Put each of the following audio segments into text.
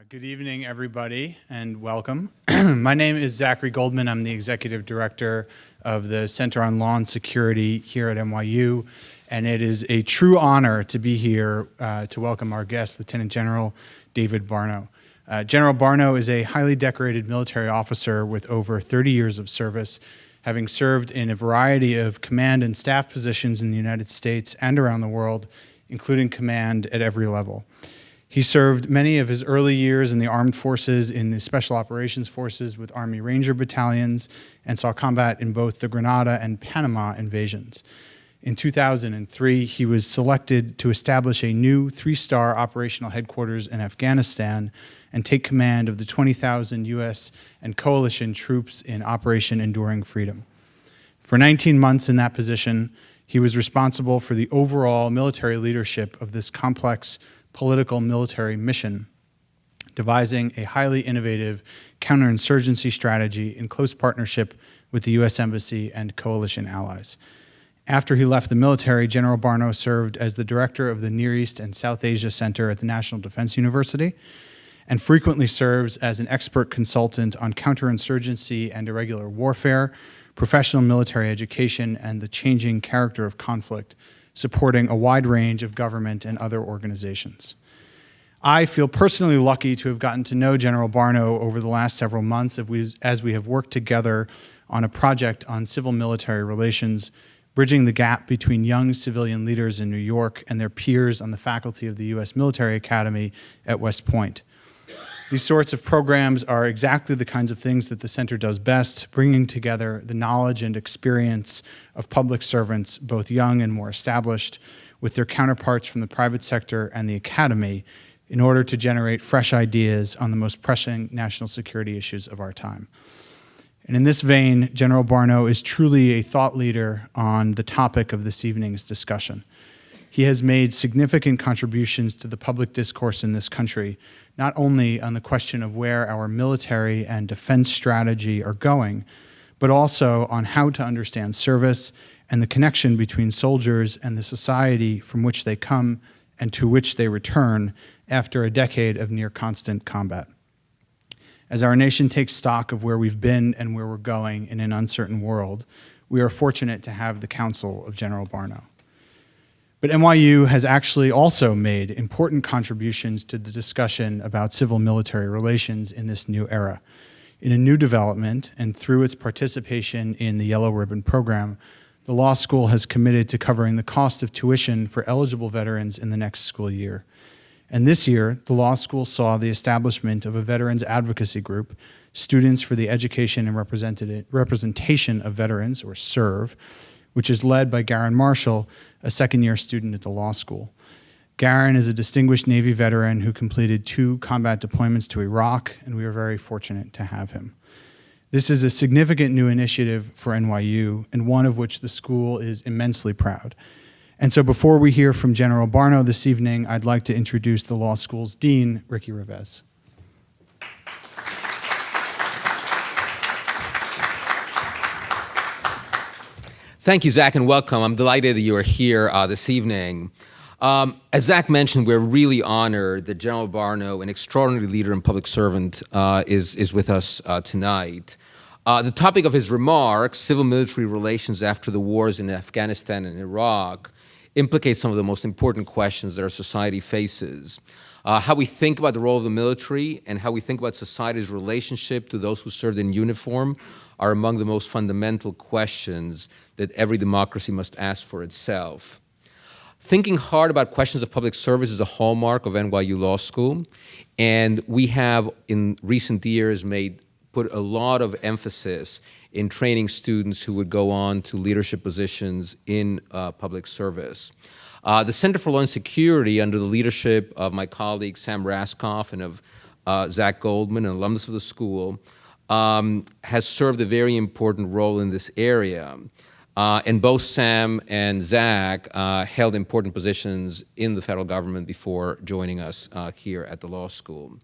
Good evening, everybody, and welcome. My name is Zachary Goldman. I'm the Executive Director of the Center on Law and Security here at NYU, and it is a true honor to be here to welcome our guest, Lieutenant General David Barno. General Barno is a highly decorated military officer with over 30 years of service, having served in a variety of command and staff positions in the United States and around the world, including command at every level. He served many of his early years in the armed forces in the Special Operations Forces with Army Ranger battalions and saw combat in both the Grenada and Panama invasions. In 2003, he was selected to establish a new 3-star operational headquarters in Afghanistan and take command of the 20,000 U.S. and coalition troops in Operation Enduring Freedom. For 19 months in that position, he was responsible for the overall military leadership of this complex political military mission, devising a highly innovative counterinsurgency strategy in close partnership with the U.S. Embassy and coalition allies. After he left the military, General Barno served as the director of the Near East and South Asia Center at the National Defense University and frequently serves as an expert consultant on counterinsurgency and irregular warfare, professional military education, and the changing character of conflict, supporting a wide range of government and other organizations. I feel personally lucky to have gotten to know General Barno over the last several months as we have worked together on a project on civil-military relations, bridging the gap between young civilian leaders in New York and their peers on the faculty of the U.S. Military Academy at West Point. These sorts of programs are exactly the kinds of things that the center does best, bringing together the knowledge and experience of public servants, both young and more established, with their counterparts from the private sector and the academy in order to generate fresh ideas on the most pressing national security issues of our time. And in this vein, General Barno is truly a thought leader on the topic of this evening's discussion. He has made significant contributions to the public discourse in this country, not only on the question of where our military and defense strategy are going, but also on how to understand service and the connection between soldiers and the society from which they come and to which they return after a decade of near constant combat. As our nation takes stock of where we've been and where we're going in an uncertain world, we are fortunate to have the counsel of General Barno. But NYU has actually also made important contributions to the discussion about civil-military relations in this new era. In a new development, and through its participation in the Yellow Ribbon program, the law school has committed to covering the cost of tuition for eligible veterans in the next school year. And this year, the law school saw the establishment of a veterans advocacy group, Students for the Education and Representation of Veterans, or SERV, which is led by Garen Marshall, a second-year student at the law school. Garen is a distinguished Navy veteran who completed 2 combat deployments to Iraq, and we are very fortunate to have him. This is a significant new initiative for NYU, and one of which the school is immensely proud. And so before we hear from General Barno this evening, I'd like to introduce the law school's dean, Ricky Revesz. Thank you, Zach, and welcome. I'm delighted that you are here this evening. As Zach mentioned, we're really honored that General Barno, an extraordinary leader and public servant, is with us tonight. The topic of his remarks, civil-military relations after the wars in Afghanistan and Iraq, implicates some of the most important questions that our society faces. How we think about the role of the military and how we think about society's relationship to those who served in uniform are among the most fundamental questions that every democracy must ask for itself. Thinking hard about questions of public service is a hallmark of NYU Law School, and we have, in recent years, put a lot of emphasis in training students who would go on to leadership positions in public service. The Center for Law and Security, under the leadership of my colleague Sam Raskoff and of Zach Goldman, an alumnus of the school, has served a very important role in this area. And both Sam and Zach held important positions in the federal government before joining us here at the law school.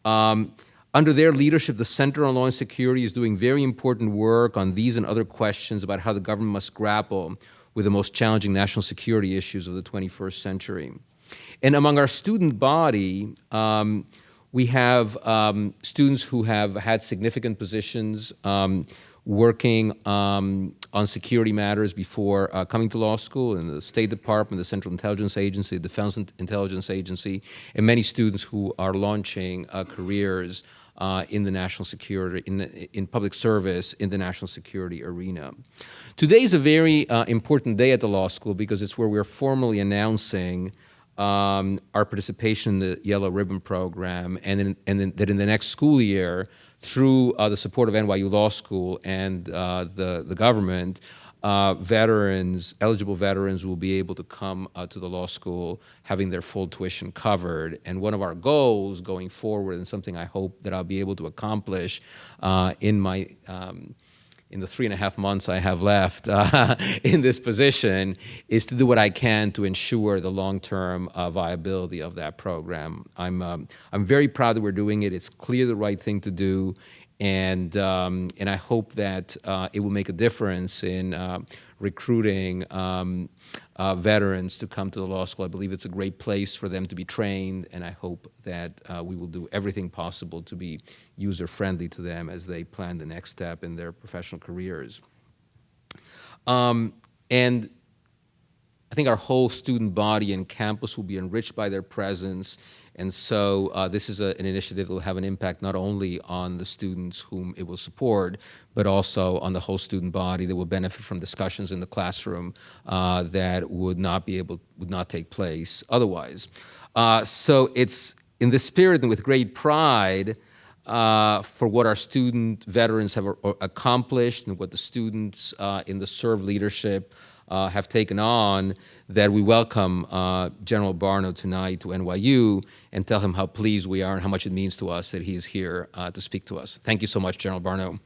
Under their leadership, the Center on Law and Security is doing very important work on these and other questions about how the government must grapple with the most challenging national security issues of the 21st century. And among our student body, We have students who have had significant positions working on security matters before coming to law school in the State Department, the Central Intelligence Agency, the Defense Intelligence Agency, and many students who are launching careers in the national security, in public service in the national security arena. Today is a very important day at the law school because it's where we're formally announcing our participation in the Yellow Ribbon Program, and that in the next school year, through the support of NYU Law School and the government, eligible veterans will be able to come to the law school having their full tuition covered. And one of our goals going forward, and something I hope that I'll be able to accomplish in the 3.5 months I have left in this position, is to do what I can to ensure the long-term viability of that program. I'm very proud that we're doing it. It's clearly the right thing to do, and I hope that it will make a difference in recruiting veterans to come to the law school. I believe it's a great place for them to be trained, and I hope that we will do everything possible to be user-friendly to them as they plan the next step in their professional careers. And I think our whole student body and campus will be enriched by their presence. And so this is an initiative that will have an impact not only on the students whom it will support, but also on the whole student body that will benefit from discussions in the classroom that would not take place otherwise. So it's in this spirit and with great pride for what our student veterans have accomplished and what the students in the serve leadership have taken on, that we welcome General Barno tonight to NYU and tell him how pleased we are and how much it means to us that he is here to speak to us. Thank you so much, General Barno.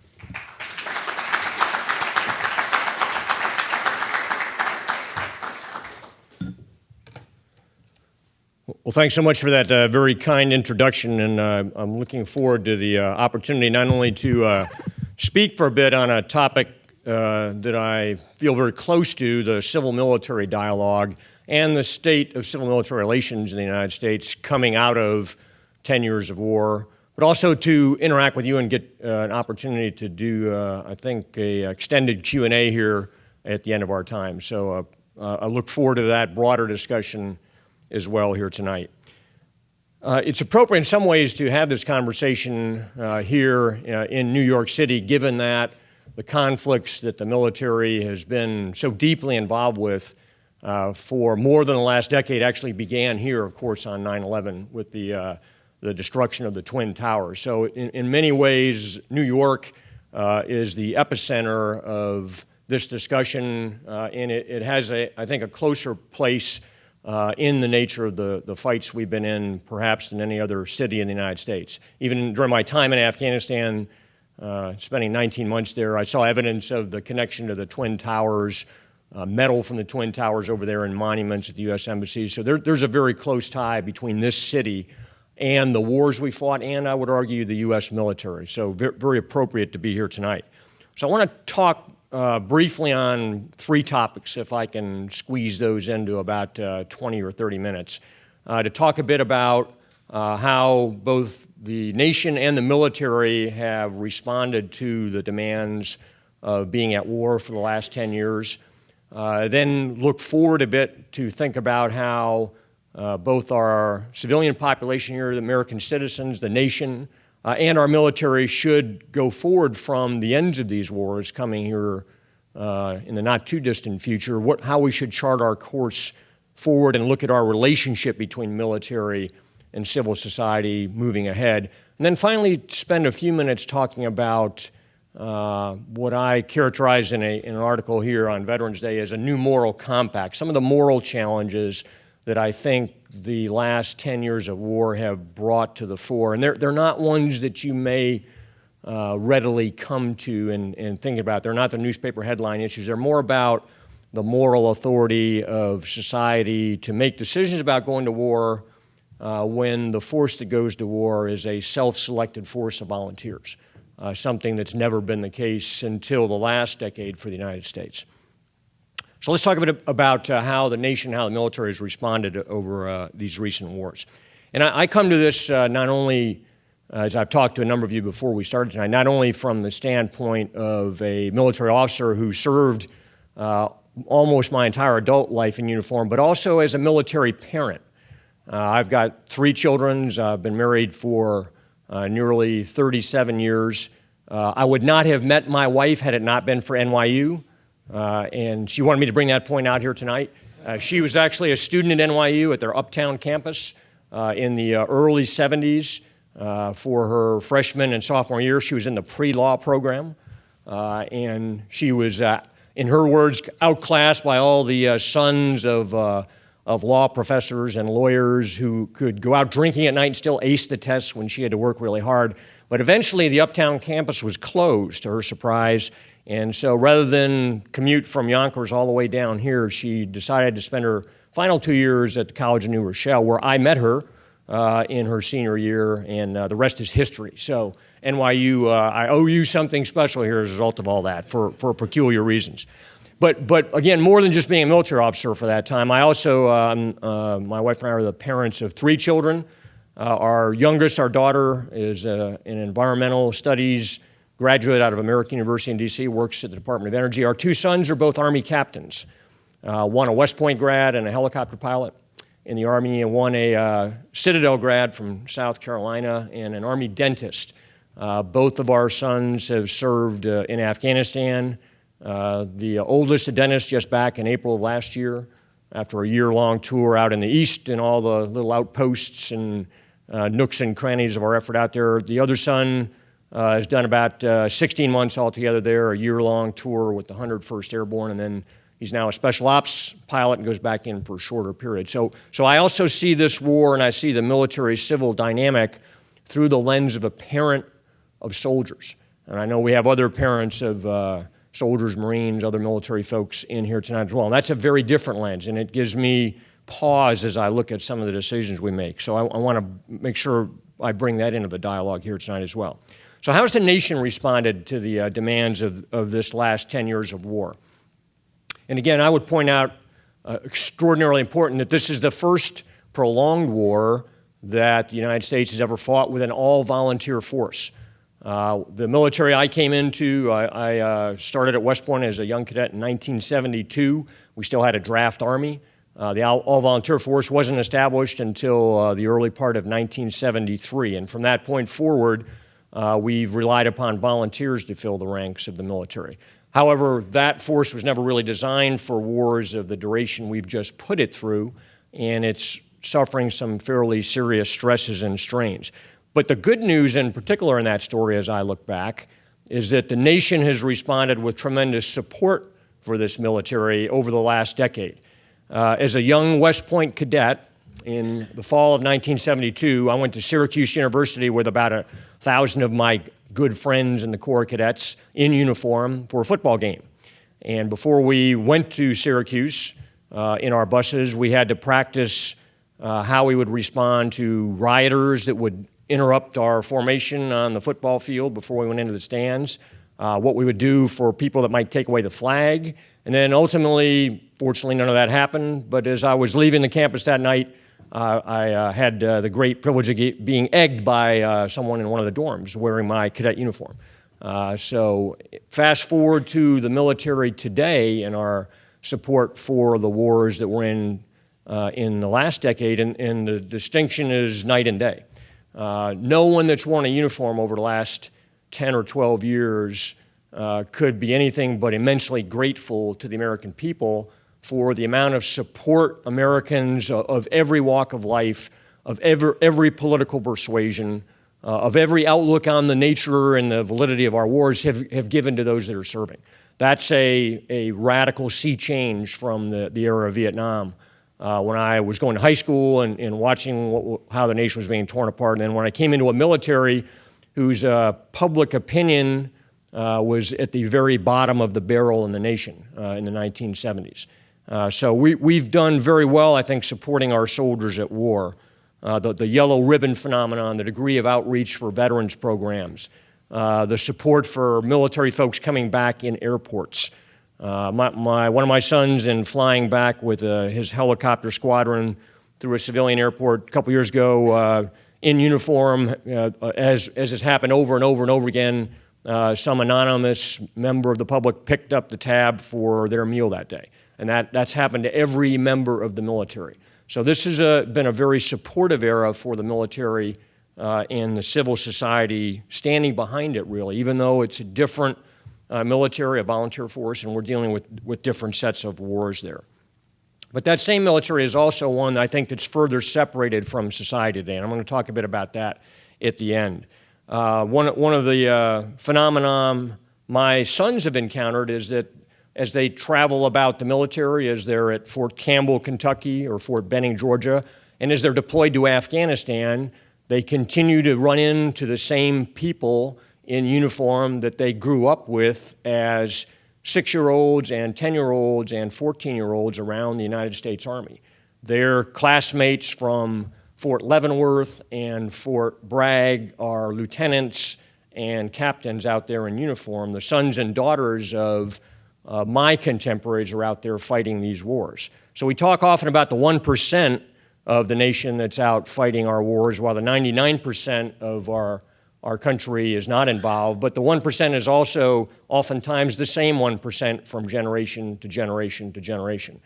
Well, thanks so much for that very kind introduction, and I'm looking forward to the opportunity not only to speak for a bit on a topic that I feel very close to, the civil-military dialogue and the state of civil-military relations in the United States coming out of 10 years of war, but also to interact with you and get an opportunity to do, I think, an extended Q&A here at the end of our time. So I look forward to that broader discussion as well here tonight. It's appropriate in some ways to have this conversation here in New York City, given that the conflicts that the military has been so deeply involved with for more than the last decade actually began here, of course, on 9/11 with the destruction of the Twin Towers. So in many ways, New York is the epicenter of this discussion, and it has, I think, a closer place in the nature of the fights we've been in, perhaps, than any other city in the United States. Even during my time in Afghanistan, spending 19 months there, I saw evidence of the connection to the Twin Towers, metal from the Twin Towers over there in monuments at the U.S. Embassy. So there's a very close tie between this city and the wars we fought, and I would argue the U.S. military. So very appropriate to be here tonight. So I want to talk briefly on 3 topics, if I can squeeze those into about 20 or 30 minutes, to talk a bit about how both the nation and the military have responded to the demands of being at war for the last 10 years. Then look forward a bit to think about how both our civilian population here, the American citizens, the nation, and our military should go forward from the ends of these wars coming here in the not too distant future, how we should chart our course forward and look at our relationship between military and civil society moving ahead. And then finally spend a few minutes talking about what I characterize in an article here on Veterans Day as a new moral compact, some of the moral challenges that I think the last 10 years of war have brought to the fore. And they're not ones that you may readily come to and think about. They're not the newspaper headline issues. They're more about the moral authority of society to make decisions about going to war when the force that goes to war is a self-selected force of volunteers, something that's never been the case until the last decade for the United States. So let's talk a bit about how the nation, how the military has responded over these recent wars. And I come to this not only, as I've talked to a number of you before we started tonight, not only from the standpoint of a military officer who served almost my entire adult life in uniform, but also as a military parent. I've got 3 children. I've been married for nearly 37 years. I would not have met my wife had it not been for NYU, and she wanted me to bring that point out here tonight. She was actually a student at NYU at their Uptown campus in the early 70s. For her freshman and sophomore year, she was in the pre-law program, and she was, in her words, outclassed by all the sons of law professors and lawyers who could go out drinking at night and still ace the tests when she had to work really hard. But eventually, the Uptown campus was closed, to her surprise, and so rather than commute from Yonkers all the way down here, she decided to spend her final 2 years at the College of New Rochelle, where I met her in her senior year, and the rest is history. So NYU, I owe you something special here as a result of all that for peculiar reasons. But again, more than just being a military officer for that time, I also, my wife and I are the parents of 3 children. Our youngest, our daughter, is an environmental studies graduate out of American University in D.C., works at the Department of Energy. Our 2 sons are both Army captains, one a West Point grad and a helicopter pilot in the Army, and one a Citadel grad from South Carolina and an Army dentist. Both of our sons have served in Afghanistan. The oldest, a dentist, just back in April of last year after a year-long tour out in the East and all the little outposts and nooks and crannies of our effort out there. The other son has done about 16 months altogether there, a year-long tour with the 101st Airborne, and then he's now a special ops pilot and goes back in for a shorter period. So I also see this war, and I see the military-civil dynamic through the lens of a parent of soldiers. And I know we have other parents of soldiers, Marines, other military folks in here tonight as well. And that's a very different lens, and it gives me pause as I look at some of the decisions we make. So I want to make sure I bring that into the dialogue here tonight as well. So how has the nation responded to the demands of this last 10 years of war? And again, I would point out, extraordinarily important, that this is the first prolonged war that the United States has ever fought with an all-volunteer force. The military I came into, I started at West Point as a young cadet in 1972. We still had a draft army. The all-volunteer force wasn't established until the early part of 1973, and from that point forward, we've relied upon volunteers to fill the ranks of the military. However, that force was never really designed for wars of the duration we've just put it through, and it's suffering some fairly serious stresses and strains. But the good news, in particular in that story as I look back, is that the nation has responded with tremendous support for this military over the last decade. As a young West Point cadet in the fall of 1972, I went to Syracuse University with about 1,000 of my good friends in the Corps cadets in uniform for a football game. And before we went to Syracuse in our buses, we had to practice how we would respond to rioters that would interrupt our formation on the football field before we went into the stands, what we would do for people that might take away the flag. And then ultimately, fortunately, none of that happened. But as I was leaving the campus that night, I had the great privilege of being egged by someone in one of the dorms wearing my cadet uniform. So fast forward to the military today and our support for the wars that we're in the last decade, and the distinction is night and day. No one that's worn a uniform over the last 10 or 12 years could be anything but immensely grateful to the American people for the amount of support Americans of every walk of life, of every political persuasion, of every outlook on the nature and the validity of our wars have given to those that are serving. That's a radical sea change from the era of Vietnam. When I was going to high school and watching how the nation was being torn apart, and then when I came into a military whose public opinion was at the very bottom of the barrel in the nation in the 1970s. So we've done very well, I think, supporting our soldiers at war. The yellow ribbon phenomenon, the degree of outreach for veterans programs, the support for military folks coming back in airports. One of my sons, in flying back with his helicopter squadron through a civilian airport a couple years ago in uniform, as has happened over and over and over again. Some anonymous member of the public picked up the tab for their meal that day. And that's happened to every member of the military. So this has been a very supportive era for the military and the civil society standing behind it, really, even though it's a different military, a volunteer force, and we're dealing with different sets of wars there. But that same military is also one I think that's further separated from society today, and I'm going to talk a bit about that at the end. One of the phenomenon my sons have encountered is that as they travel about the military, as they're at Fort Campbell, Kentucky, or Fort Benning, Georgia, and as they're deployed to Afghanistan, they continue to run into the same people in uniform that they grew up with as 6-year-olds and 10-year-olds and 14-year-olds around the United States Army. Their classmates from Fort Leavenworth and Fort Bragg are lieutenants and captains out there in uniform. The sons and daughters of my contemporaries are out there fighting these wars. So we talk often about the 1% of the nation that's out fighting our wars, while the 99% of our country is not involved. But the 1% is also oftentimes the same 1% from generation to generation to generation.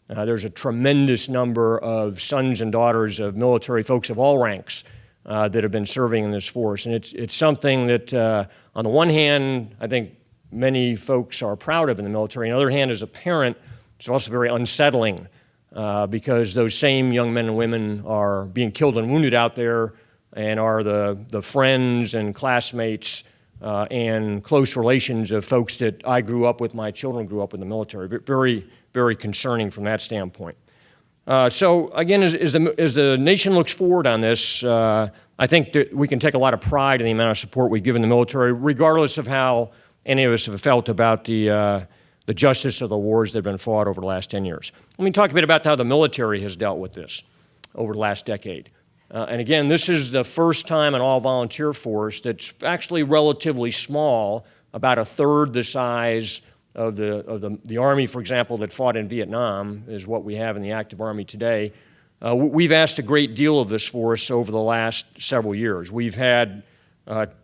There's a tremendous number of sons and daughters of military folks of all ranks that have been serving in this force. And it's something that, on the one hand, I think many folks are proud of in the military. On the other hand, as a parent, it's also very unsettling because those same young men and women are being killed and wounded out there and are the friends and classmates and close relations of folks that I grew up with, my children grew up in the military. Very, very concerning from that standpoint. So again, as the nation looks forward on this, I think that we can take a lot of pride in the amount of support we've given the military, regardless of how any of us have felt about the justice of the wars that have been fought over the last 10 years. Let me talk a bit about how the military has dealt with this over the last decade. And again, this is the first time an all-volunteer force that's actually relatively small, about a third the size of the Army, for example, that fought in Vietnam, is what we have in the active Army today. We've asked a great deal of this force over the last several years. We've had,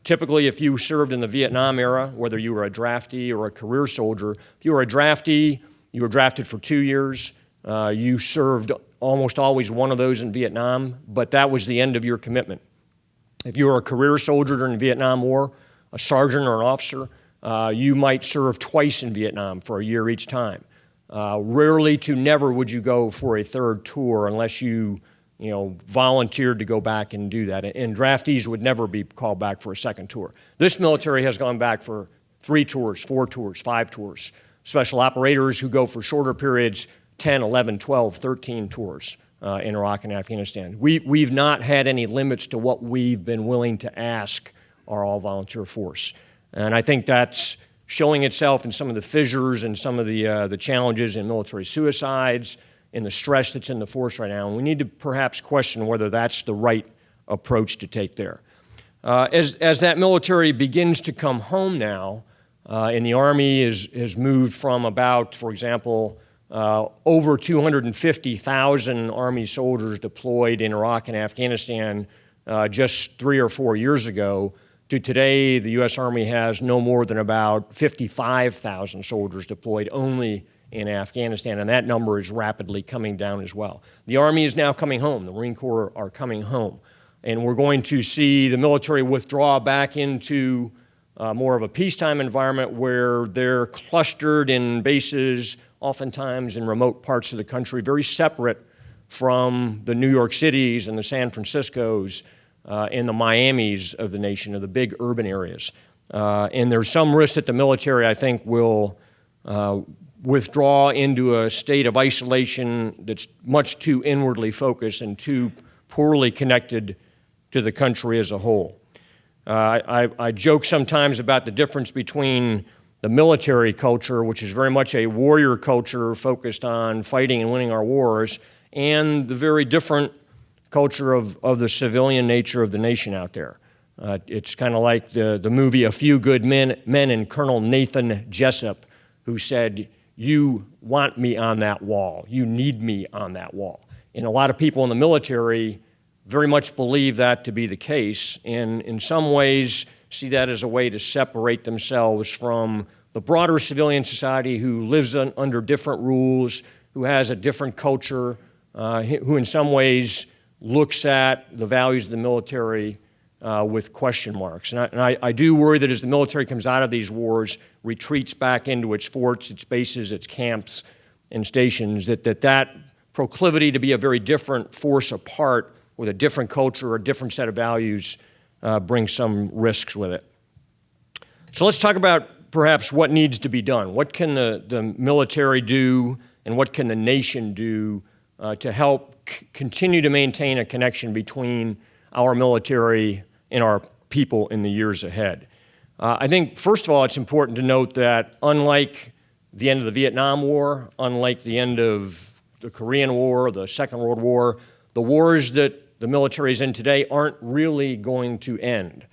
typically, if you served in the Vietnam era, whether you were a draftee or a career soldier, if you were a draftee, you were drafted for 2 years. You served almost always one of those in Vietnam, but that was the end of your commitment. If you were a career soldier during the Vietnam War, a sergeant or an officer, you might serve twice in Vietnam for a year each time. Rarely to never would you go for a third tour unless you volunteered to go back and do that. And draftees would never be called back for a second tour. This military has gone back for 3 tours, 4 tours, 5 tours. Special operators who go for shorter periods, 10, 11, 12, 13 tours in Iraq and Afghanistan. We've not had any limits to what we've been willing to ask our all-volunteer force. And I think that's showing itself in some of the fissures and some of the challenges in military suicides, in the stress that's in the force right now. And we need to perhaps question whether that's the right approach to take there. As that military begins to come home now, and the Army has moved from about, for example, over 250,000 Army soldiers deployed in Iraq and Afghanistan just 3 or 4 years ago, to today, the U.S. Army has no more than about 55,000 soldiers deployed only in Afghanistan, and that number is rapidly coming down as well. The Army is now coming home. The Marine Corps are coming home. And we're going to see the military withdraw back into more of a peacetime environment where they're clustered in bases, oftentimes in remote parts of the country, very separate from the New York Cities and the San Franciscos and the Miamis of the nation, of the big urban areas. And there's some risk that the military, I think, will withdraw into a state of isolation that's much too inwardly focused and too poorly connected to the country as a whole. I joke sometimes about the difference between the military culture, which is very much a warrior culture focused on fighting and winning our wars, and the very different culture of the civilian nature of the nation out there. It's kind of like the movie A Few Good Men and Colonel Nathan Jessup, who said, "You want me on that wall. You need me on that wall." And a lot of people in the military very much believe that to be the case, and in some ways see that as a way to separate themselves from the broader civilian society who lives under different rules, who has a different culture, who in some ways looks at the values of the military with question marks. And I do worry that as the military comes out of these wars, retreats back into its forts, its bases, its camps, and stations, that proclivity to be a very different force apart with a different culture, a different set of values, brings some risks with it. So let's talk about perhaps what needs to be done. What can the military do, and what can the nation do to help continue to maintain a connection between our military and our people in the years ahead? I think, first of all, it's important to note that unlike the end of the Vietnam War, unlike the end of the Korean War, the Second World War, the wars that the military is in today aren't really going to end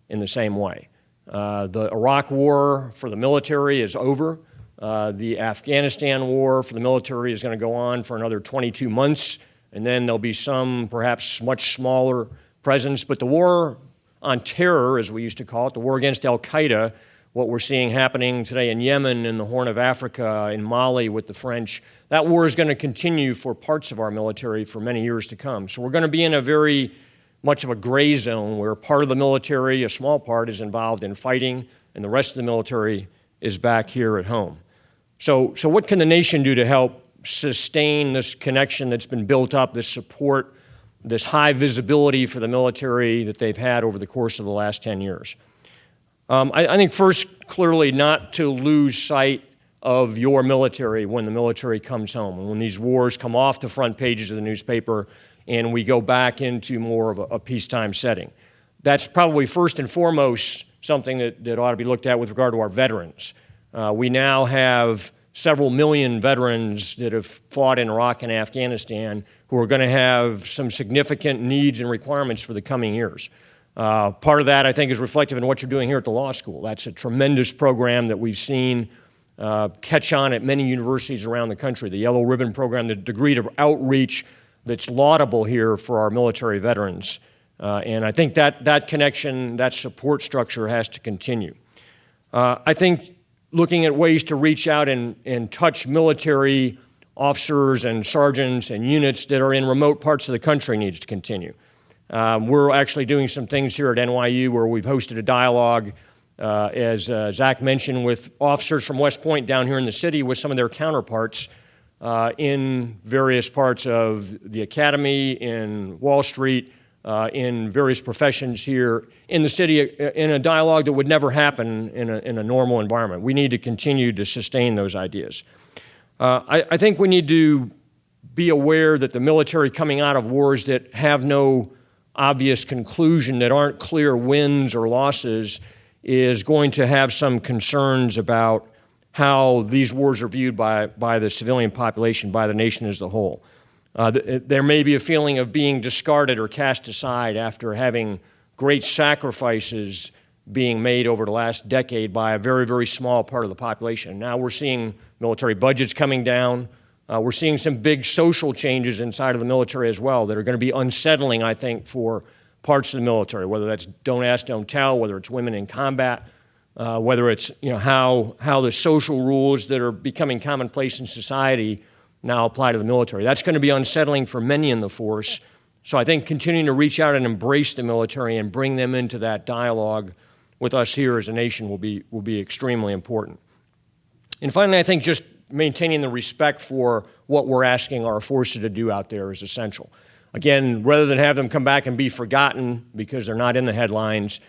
in the same way. The Iraq War for the military is over. The Afghanistan War for the military is going to go on for another 22 months, and then there'll be some perhaps much smaller presence. But the war on terror, as we used to call it, the war against al-Qaeda, what we're seeing happening today in Yemen, in the Horn of Africa, in Mali with the French, that war is going to continue for parts of our military for many years to come. So we're going to be in a very much of a gray zone where part of the military, a small part, is involved in fighting, and the rest of the military is back here at home. So what can the nation do to help sustain this connection that's been built up, this support, this high visibility for the military that they've had over the course of the last 10 years? I think first, clearly, not to lose sight of your military when the military comes home, and when these wars come off the front pages of the newspaper and we go back into more of a peacetime setting. That's probably first and foremost something that ought to be looked at with regard to our veterans. We now have several million veterans that have fought in Iraq and Afghanistan who are going to have some significant needs and requirements for the coming years. Part of that, I think, is reflective in what you're doing here at the law school. That's a tremendous program that we've seen catch on at many universities around the country. The Yellow Ribbon Program, the degree of outreach that's laudable here for our military veterans. And I think that connection, that support structure has to continue. I think looking at ways to reach out and touch military officers and sergeants and units that are in remote parts of the country needs to continue. We're actually doing some things here at NYU where we've hosted a dialogue, as Zach mentioned, with officers from West Point down here in the city with some of their counterparts in various parts of the academy, in Wall Street, in various professions here in the city, in a dialogue that would never happen in a normal environment. We need to continue to sustain those ideas. I think we need to be aware that the military coming out of wars that have no obvious conclusion, that aren't clear wins or losses, is going to have some concerns about how these wars are viewed by the civilian population, by the nation as a whole. There may be a feeling of being discarded or cast aside after having great sacrifices being made over the last decade by a very, very small part of the population. Now we're seeing military budgets coming down. We're seeing some big social changes inside of the military as well that are going to be unsettling, I think, for parts of the military, whether that's don't ask, don't tell, whether it's women in combat, whether it's how the social rules that are becoming commonplace in society now apply to the military. That's going to be unsettling for many in the force. So I think continuing to reach out and embrace the military and bring them into that dialogue with us here as a nation will be extremely important. And finally, I think just maintaining the respect for what we're asking our forces to do out there is essential. Again, rather than have them come back and be forgotten because they're not in the headlines,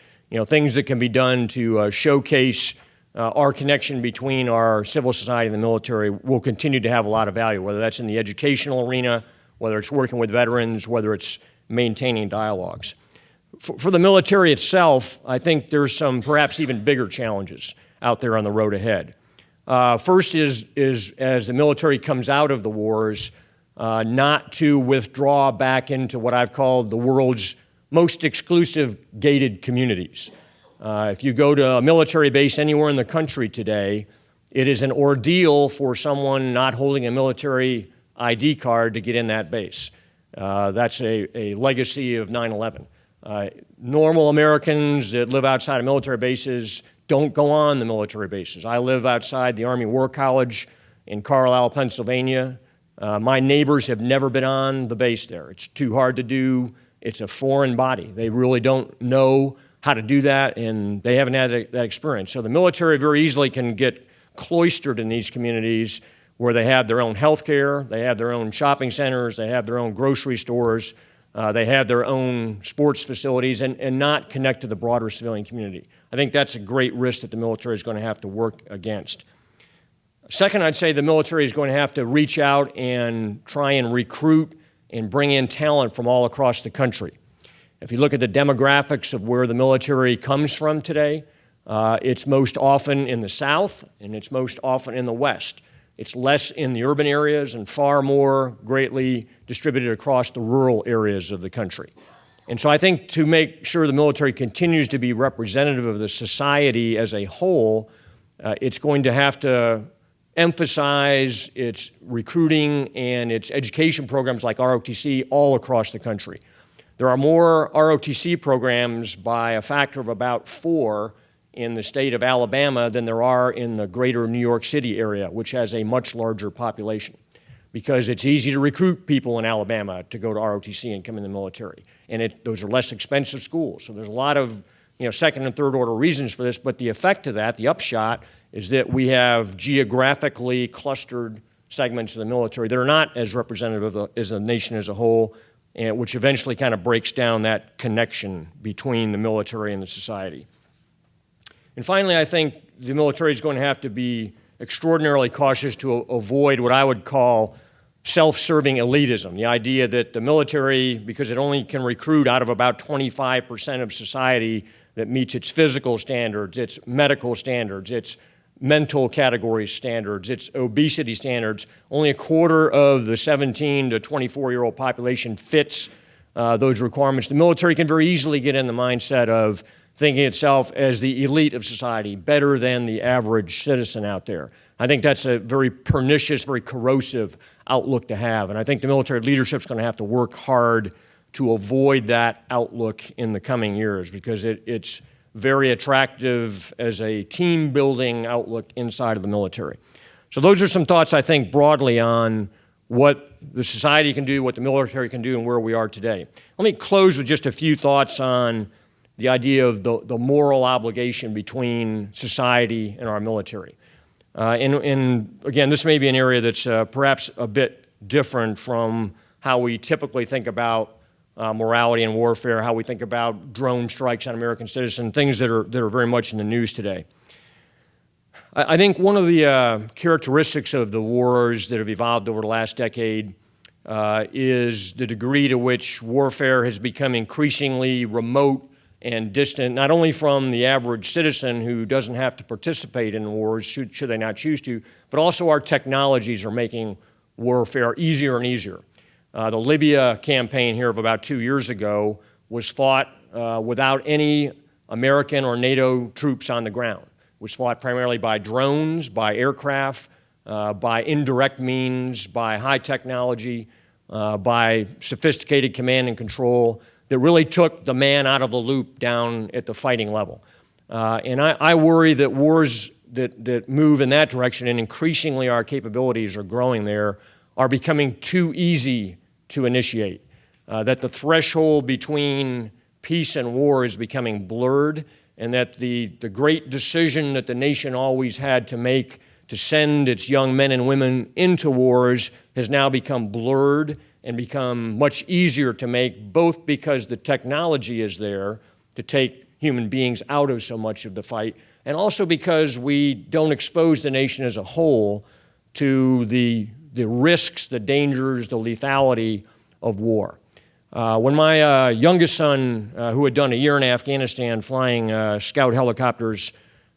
things that can be done to showcase our connection between our civil society and the military will continue to have a lot of value, whether that's in the educational arena, whether it's working with veterans, whether it's maintaining dialogues. For the military itself, I think there's some perhaps even bigger challenges out there on the road ahead. First is as the military comes out of the wars, not to withdraw back into what I've called the world's most exclusive gated communities. If you go to a military base anywhere in the country today, it is an ordeal for someone not holding a military ID card to get in that base. That's a legacy of 9/11. Normal Americans that live outside of military bases don't go on the military bases. I live outside the Army War College in Carlisle, Pennsylvania. My neighbors have never been on the base there. It's too hard to do. It's a foreign body. They really don't know how to do that, and they haven't had that experience. So the military very easily can get cloistered in these communities where they have their own health care, they have their own shopping centers, they have their own grocery stores, they have their own sports facilities, and not connect to the broader civilian community. I think that's a great risk that the military is going to have to work against. Second, I'd say the military is going to have to reach out and try and recruit and bring in talent from all across the country. If you look at the demographics of where the military comes from today, it's most often in the South and it's most often in the West. It's less in the urban areas and far more greatly distributed across the rural areas of the country. And so I think to make sure the military continues to be representative of the society as a whole, it's going to have to emphasize its recruiting and its education programs like ROTC all across the country. There are more ROTC programs by a factor of about 4 in the state of Alabama than there are in the greater New York City area, which has a much larger population, because it's easy to recruit people in Alabama to go to ROTC and come in the military. And those are less expensive schools. So there's a lot of second and third order reasons for this, but the effect of that, the upshot, is that we have geographically clustered segments of the military that are not as representative as the nation as a whole, and which eventually kind of breaks down that connection between the military and the society. And finally, I think the military is going to have to be extraordinarily cautious to avoid what I would call self-serving elitism, the idea that the military, because it only can recruit out of about 25% of society that meets its physical standards, its medical standards, its mental category standards, its obesity standards, only a quarter of the 17 to 24-year-old population fits those requirements. The military can very easily get in the mindset of thinking itself as the elite of society, better than the average citizen out there. I think that's a very pernicious, very corrosive outlook to have, and I think the military leadership is going to have to work hard to avoid that outlook in the coming years, because it's very attractive as a team-building outlook inside of the military. So those are some thoughts, I think, broadly on what the society can do, what the military can do, and where we are today. Let me close with just a few thoughts on the idea of the moral obligation between society and our military. And again, this may be an area that's perhaps a bit different from how we typically think about morality and warfare, how we think about drone strikes on American citizens, things that are very much in the news today. I think one of the characteristics of the wars that have evolved over the last decade is the degree to which warfare has become increasingly remote and distant, not only from the average citizen who doesn't have to participate in wars, should they not choose to, but also our technologies are making warfare easier and easier. The Libya campaign here of about 2 years ago was fought without any American or NATO troops on the ground. It was fought primarily by drones, by aircraft, by indirect means, by high technology, by sophisticated command and control that really took the man out of the loop down at the fighting level. And I worry that wars that move in that direction, and increasingly our capabilities are growing there, are becoming too easy to initiate, that the threshold between peace and war is becoming blurred, and that the great decision that the nation always had to make to send its young men and women into wars has now become blurred and become much easier to make, both because the technology is there to take human beings out of so much of the fight, and also because we don't expose the nation as a whole to the risks, the dangers, the lethality of war. When my youngest son, who had done a year in Afghanistan flying scout helicopters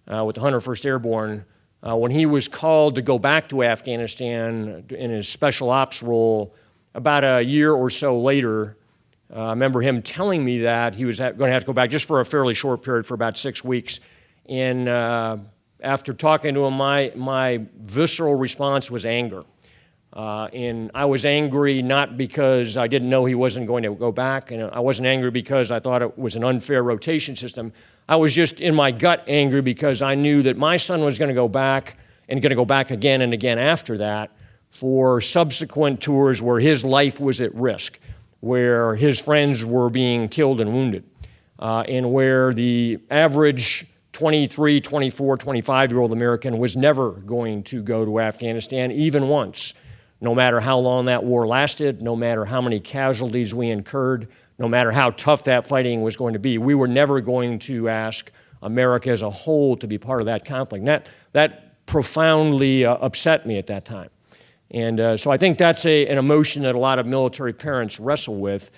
with the 101st Airborne, when he was called to go back to Afghanistan in his special ops role about a year or so later, I remember him telling me that he was going to have to go back just for a fairly short period, for about 6 weeks. And after talking to him, my visceral response was anger. And I was angry not because I didn't know he wasn't going to go back, and I wasn't angry because I thought it was an unfair rotation system. I was just in my gut angry because I knew that my son was going to go back and going to go back again and again after that for subsequent tours where his life was at risk, where his friends were being killed and wounded, and where the average 23, 24, 25-year-old American was never going to go to Afghanistan even once, no matter how long that war lasted, no matter how many casualties we incurred, no matter how tough that fighting was going to be. We were never going to ask America as a whole to be part of that conflict. That profoundly upset me at that time. And so I think that's an emotion that a lot of military parents wrestle with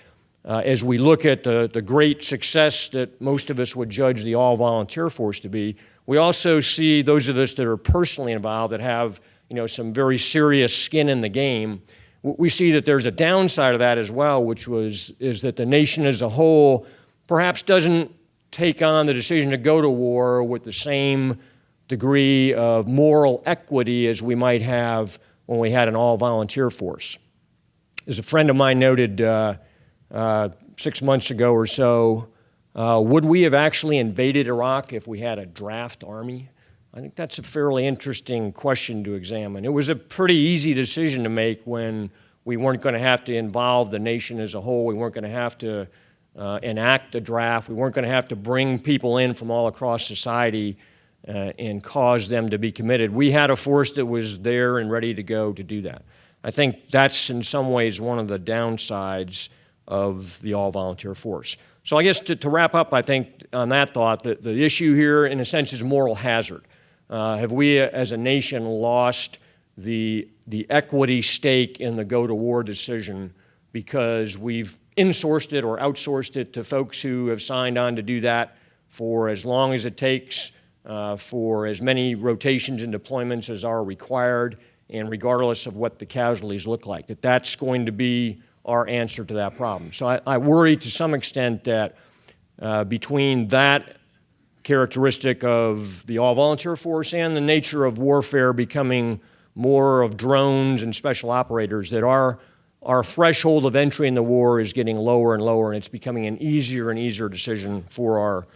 as we look at the great success that most of us would judge the all-volunteer force to be. We also see those of us that are personally involved that have some very serious skin in the game. We see that there's a downside of that as well, which is that the nation as a whole perhaps doesn't take on the decision to go to war with the same degree of moral equity as we might have when we had an all-volunteer force. As a friend of mine noted 6 months ago or so, would we have actually invaded Iraq if we had a draft army? I think that's a fairly interesting question to examine. It was a pretty easy decision to make when we weren't going to have to involve the nation as a whole. We weren't going to have to enact a draft. We weren't going to have to bring people in from all across society and cause them to be committed. We had a force that was there and ready to go to do that. I think that's in some ways one of the downsides of the all-volunteer force. So I guess to wrap up, I think on that thought, that the issue here in a sense is moral hazard. Have we as a nation lost the equity stake in the go-to-war decision because we've insourced it or outsourced it to folks who have signed on to do that for as long as it takes, for as many rotations and deployments as are required, and regardless of what the casualties look like, that's going to be our answer to that problem. So I worry to some extent that between that characteristic of the all-volunteer force and the nature of warfare becoming more of drones and special operators, that our threshold of entry in the war is getting lower and lower, and it's becoming an easier and easier decision for our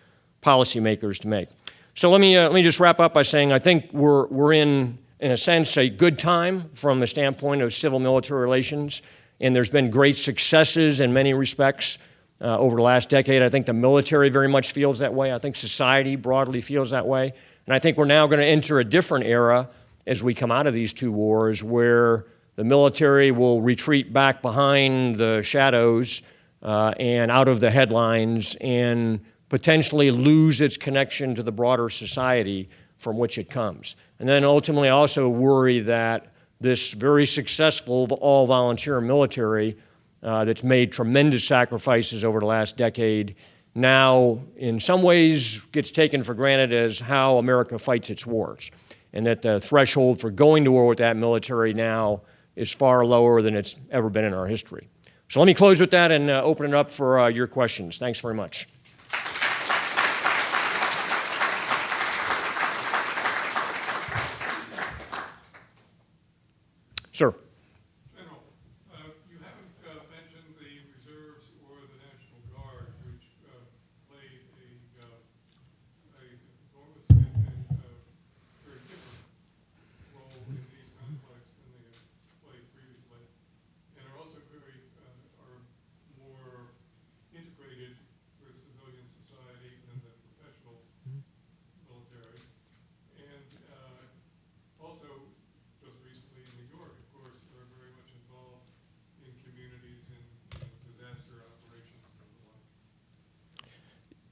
policymakers to make. So let me just wrap up by saying I think we're in a sense, a good time from the standpoint of civil-military relations, and there's been great successes in many respects over the last decade. I think the military very much feels that way. I think society broadly feels that way. And I think we're now going to enter a different era as we come out of these two wars where the military will retreat back behind the shadows and out of the headlines and potentially lose its connection to the broader society from which it comes. And then ultimately I also worry that this very successful all-volunteer military that's made tremendous sacrifices over the last decade now in some ways gets taken for granted as how America fights its wars, and that the threshold for going to war with that military now is far lower than it's ever been in our history. So let me close with that and open it up for your questions. Thanks very much. Sir. General, you haven't mentioned the reserves or the National Guard, which played a enormous and very different role in these conflicts than they have played previously, and are also are more integrated with civilian society than the professional military, and also just recently in New York, of course, are very much involved in communities and disaster operations and the like.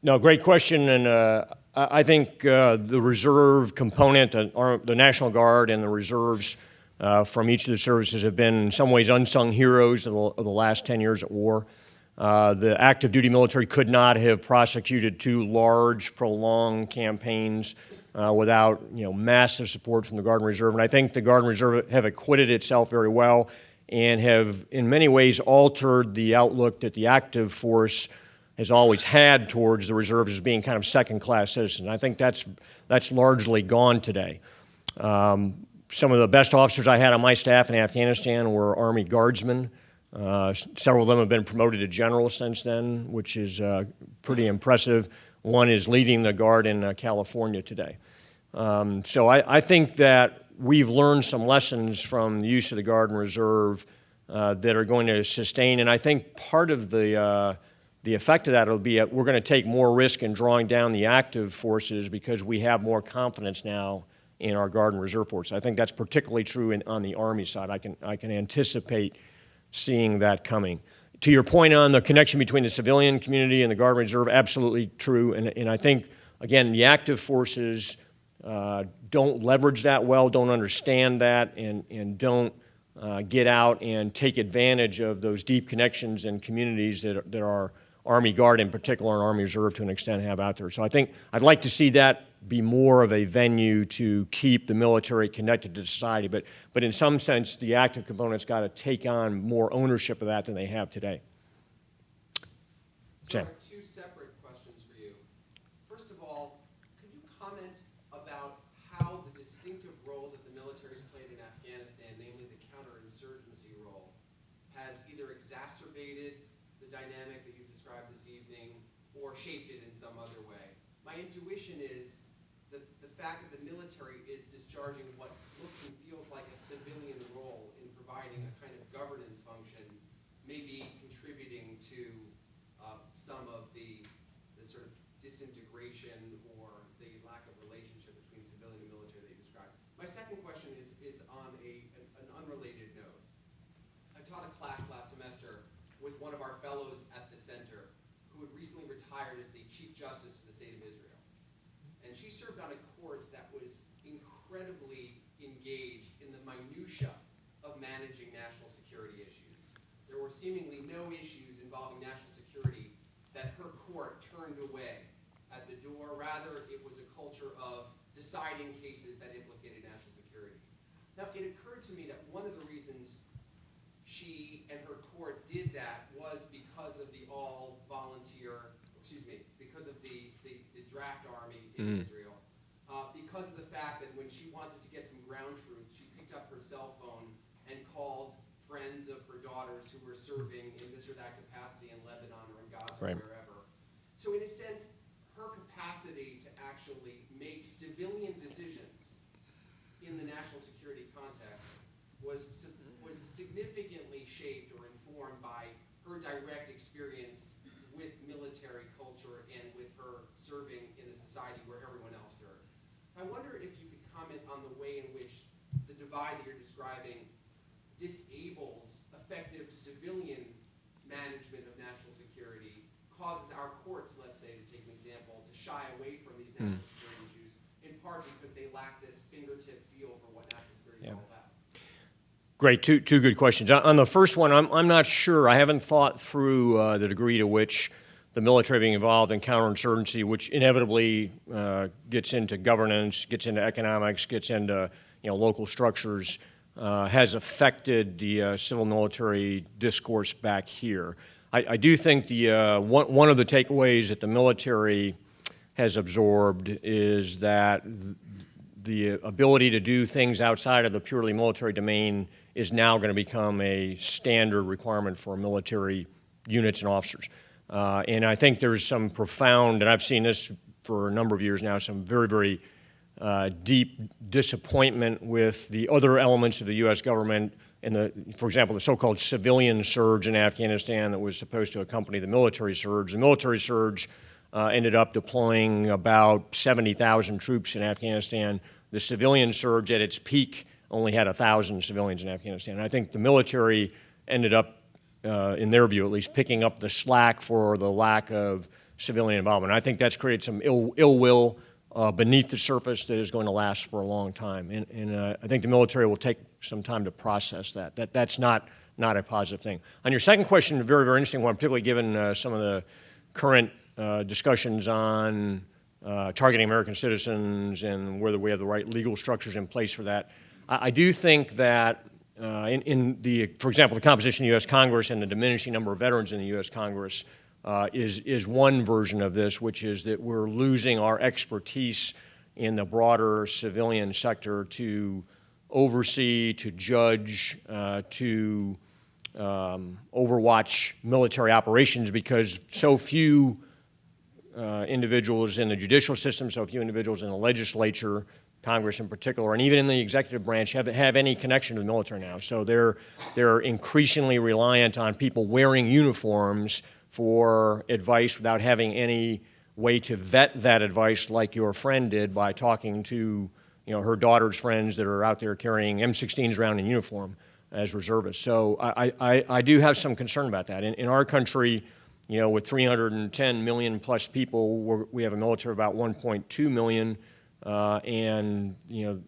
No, great question, and I think the reserve component, the National Guard and the reserves from each of the services have been in some ways unsung heroes of the last 10 years at war. The active duty military could not have prosecuted two large, prolonged campaigns without massive support from the Guard and Reserve. And I think the Guard and Reserve have acquitted itself very well and have in many ways altered the outlook that the active force has always had towards the reserves as being kind of second-class citizens. I think that's largely gone today. Some of the best officers I had on my staff in Afghanistan were Army Guardsmen. Several of them have been promoted to general since then, which is pretty impressive. One is leading the Guard in California today. So I think that we've learned some lessons from the use of the Guard and Reserve that are going to sustain, and I think part of the effect of that will be we're going to take more risk in drawing down the active forces because we have more confidence now in our Guard and Reserve force. I think that's particularly true on the Army side. I can anticipate seeing that coming. To your point on the connection between the civilian community and the Guard and Reserve, absolutely true. And I think, again, the active forces don't leverage that well, don't understand that, and don't get out and take advantage of those deep connections and communities that our Army Guard in particular and Army Reserve to an extent have out there. So I think I'd like to see that be more of a venue to keep the military connected to society. But in some sense, the active component's got to take on more ownership of that than they have today. So I Sam. have two separate questions for you. First of all, could you comment about how the distinctive role that the military's played in Afghanistan, namely the counterinsurgency role, has either exacerbated the dynamic that you described this evening or shaped it in some other way? My intuition is the fact that the military is discharging what looks and feels like a civilian role in providing a kind of governance function may be contributing to some of the sort of disintegration or the lack of relationship between civilian and military that you described. My second question is on an unrelated note. I taught a class last semester with one of our fellows at the center who had recently retired as the Chief Justice for the State of Israel. And she served on a court that was incredibly engaged in the minutia of managing national security issues. There were seemingly no issues involving national security that her court turned away at the door. Rather, it was a culture of deciding cases that implicated national security. Now, it occurred to me that one of the reasons she and her court did that was because of the because of the draft army in Israel. Because of the fact that when she wanted to get some ground truth, she picked up her cell phone and called friends of her daughters who were serving in this or that capacity in Lebanon or in Gaza or wherever. So in a sense, her capacity to actually make civilian decisions in the national security context was significantly shaped or informed by her direct experience with military culture and with her serving in a society where everyone else served. I wonder if you could comment on the way in which the divide that you're describing disables effective civilian management of national security, causes our courts, let's say, to take an example, to shy away from these national security issues, in part because they lack this fingertip feel for what national security is all about. Great, two good questions. On the first one, I'm not sure. I haven't thought through the degree to which the military being involved in counterinsurgency, which inevitably gets into governance, gets into economics, gets into local structures, has affected the civil-military discourse back here. I do think one of the takeaways that the military has absorbed is that the ability to do things outside of the purely military domain is now going to become a standard requirement for military units and officers. And I think there's some profound, and I've seen this for a number of years now, some very, very deep disappointment with the other elements of the U.S. government and for example, the so-called civilian surge in Afghanistan that was supposed to accompany the military surge. The military surge ended up deploying about 70,000 troops in Afghanistan. The civilian surge at its peak only had 1,000 civilians in Afghanistan. And I think the military ended up, in their view at least, picking up the slack for the lack of civilian involvement. I think that's created some ill will beneath the surface that is going to last for a long time. And I think the military will take some time to process that. That's not a positive thing. On your second question, a very, very interesting one, particularly given some of the current discussions on targeting American citizens and whether we have the right legal structures in place for that. I do think that for example, the composition of the U.S. Congress and the diminishing number of veterans in the U.S. Congress is one version of this, which is that we're losing our expertise in the broader civilian sector to oversee, to judge, to overwatch military operations, because so few individuals in the judicial system, so few individuals in the legislature, Congress in particular, and even in the executive branch have any connection to the military now. So they're increasingly reliant on people wearing uniforms for advice without having any way to vet that advice, like your friend did by talking to her daughter's friends that are out there carrying M16s around in uniform as reservists. So I do have some concern about that. In our country, with 310 million plus people, we have a military of about 1.2 million. And,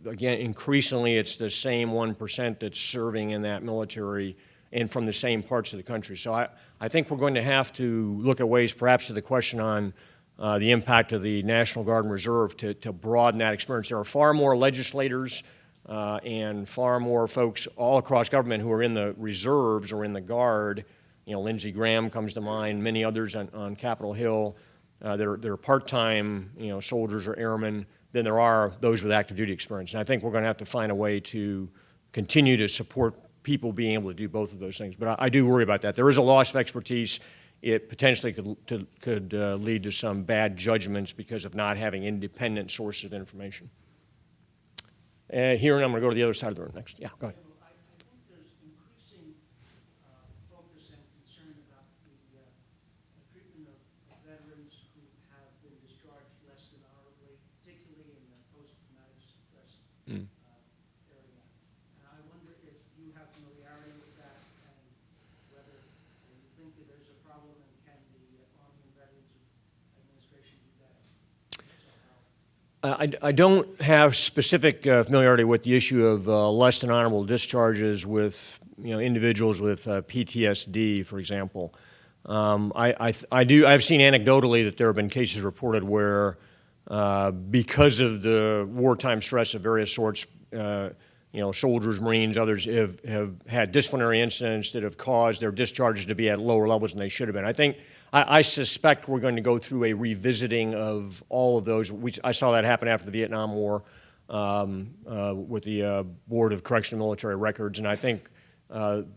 again, increasingly it's the same 1% that's serving in that military and from the same parts of the country. So I think we're going to have to look at ways, perhaps to the question on the impact of the National Guard and Reserve, to broaden that experience. There are far more legislators and far more folks all across government who are in the reserves or in the Guard. Lindsey Graham comes to mind, many others on Capitol Hill. They're part-time, soldiers or airmen. Than there are those with active duty experience. And I think we're going to have to find a way to continue to support people being able to do both of those things. But I do worry about that. There is a loss of expertise. It potentially could lead to some bad judgments because of not having independent sources of information. Here, and I'm going to go to the other side of the room next. Yeah, go ahead. I think there's increasing focus and concern about the treatment of veterans who have been discharged less than honorably, particularly in the post-traumatic stress area. And I wonder if you have familiarity with that and whether you think that there's a problem, and can the Army and Veterans Administration do that? I don't have specific familiarity with the issue of less than honorable discharges with individuals with PTSD, for example. I've seen anecdotally that there have been cases reported where because of the wartime stress of various sorts, soldiers, Marines, others have had disciplinary incidents that have caused their discharges to be at lower levels than they should have been. I suspect we're going to go through a revisiting of all of those. I saw that happen after the Vietnam War with the Board of Correctional Military Records, and I think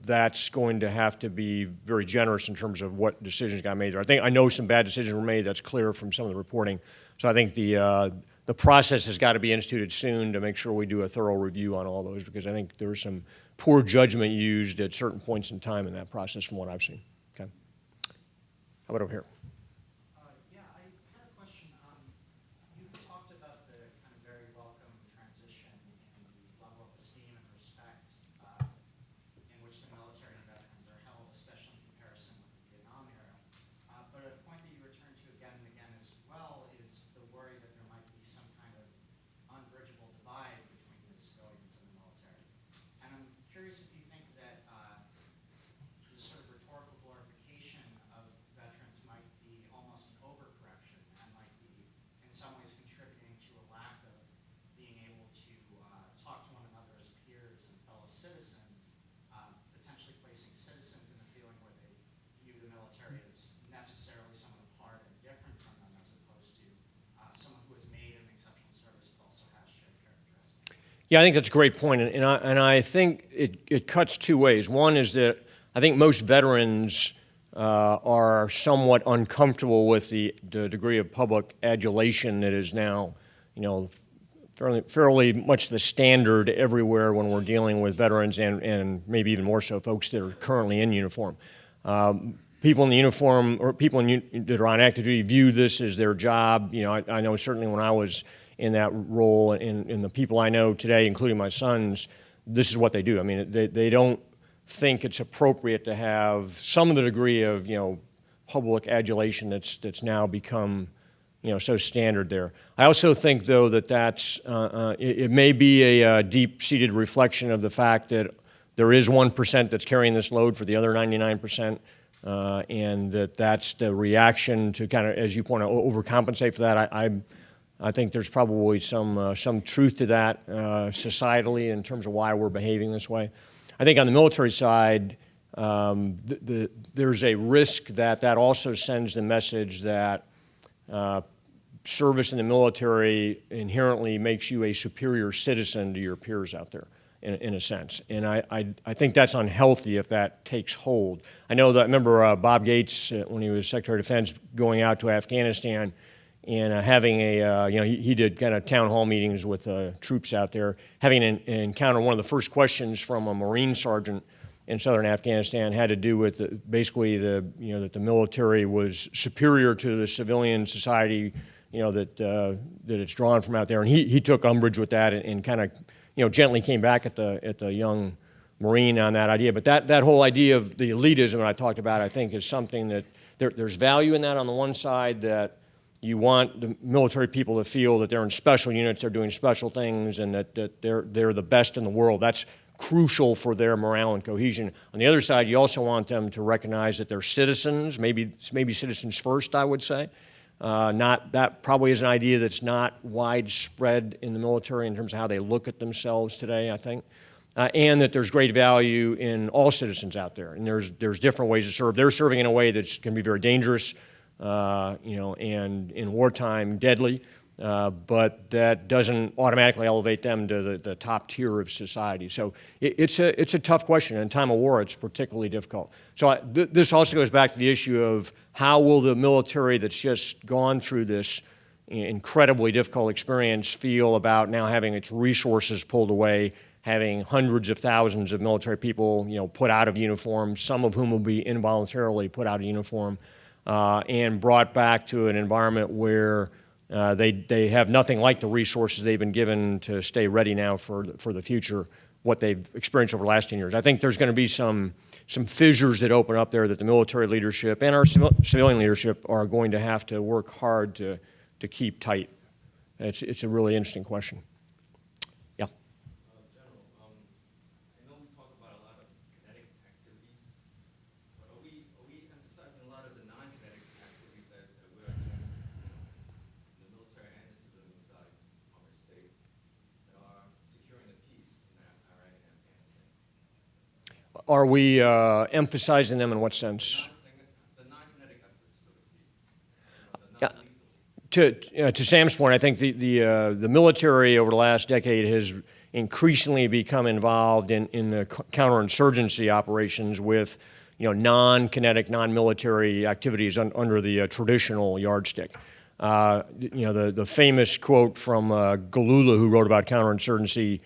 that's going to have to be very generous in terms of what decisions got made there. I know some bad decisions were made. That's clear from some of the reporting. So I think the process has got to be instituted soon to make sure we do a thorough review on all those, because I think there was some poor judgment used at certain points in time in that process from what I've seen. Okay. How about over here? Yeah, I had a question. You talked about the kind of very welcome transition in the level of esteem and respect in which the military and veterans are held, especially in comparison with the Vietnam era. But a point that you return to again and again as well is the worry that there might be some kind of unbridgeable divide between the civilians and the military. And I'm curious if you think that the sort of rhetorical glorification of veterans might be almost an overcorrection and might be in some ways contributing to a lack of being able to talk to one another as peers and fellow citizens, potentially placing citizens in a feeling where they view the military as necessarily someone apart and different from them, as opposed to someone who has made an exceptional service but also has shared characteristics. Yeah, I think that's a great point, and I think it cuts two ways. One is that I think most veterans are somewhat uncomfortable with the degree of public adulation that is now, fairly much the standard everywhere when we're dealing with veterans and maybe even more so folks that are currently in uniform. People in the uniform or people that are on active duty view this as their job. I know certainly when I was in that role, and the people I know today, including my sons, this is what they do. I mean, they don't think it's appropriate to have some of the degree of public adulation that's now become so standard there. I also think though that's it may be a deep-seated reflection of the fact that there is 1% that's carrying this load for the other 99%, and that's the reaction to kind of, as you point out, overcompensate for that. I think there's probably some truth to that societally in terms of why we're behaving this way. I think on the military side, there's a risk that also sends the message that service in the military inherently makes you a superior citizen to your peers out there. in a sense. And I think that's unhealthy if that takes hold. I know that, I remember Bob Gates, when he was Secretary of Defense, going out to Afghanistan and having he did kind of town hall meetings with troops out there, having an encounter. One of the first questions from a Marine sergeant in southern Afghanistan had to do with basically that the military was superior to the civilian society, that it's drawn from out there, and he took umbrage with that and kind of gently came back at the young Marine on that idea. But that whole idea of the elitism that I talked about, I think, is something that there's value in that on the one side, that you want the military people to feel that they're in special units, they're doing special things, and that they're the best in the world. That's crucial for their morale and cohesion. On the other side, you also want them to recognize that they're citizens, maybe citizens first, I would say. That probably is an idea that's not widespread in the military in terms of how they look at themselves today, I think. And that there's great value in all citizens out there. And there's different ways to serve. They're serving in a way that's going to be very dangerous, and in wartime deadly, but that doesn't automatically elevate them to the top tier of society. So it's a tough question. In time of war, it's particularly difficult. So this also goes back to the issue of how will the military that's just gone through this incredibly difficult experience feel about now having its resources pulled away, having hundreds of thousands of military people, put out of uniform, some of whom will be involuntarily put out of uniform, and brought back to an environment where they have nothing like the resources they've been given to stay ready now for the future, what they've experienced over the last 10 years. I think there's going to be some fissures that open up there that the military leadership and our civilian leadership are going to have to work hard to keep tight. It's a really interesting question. Yeah. General, I know we talk about a lot of kinetic activities, but are we emphasizing a lot of the non-kinetic activities that we're doing in the military and the civilian side of our state that are securing the peace in Iraq and Afghanistan? Are we emphasizing them in what sense? The non-kinetic efforts, so to speak. The non-lethal. To Sam's point, I think the military over the last decade has increasingly become involved in the counterinsurgency operations with non-kinetic, non-military activities under the traditional yardstick. The famous quote from Galula, who wrote about counterinsurgency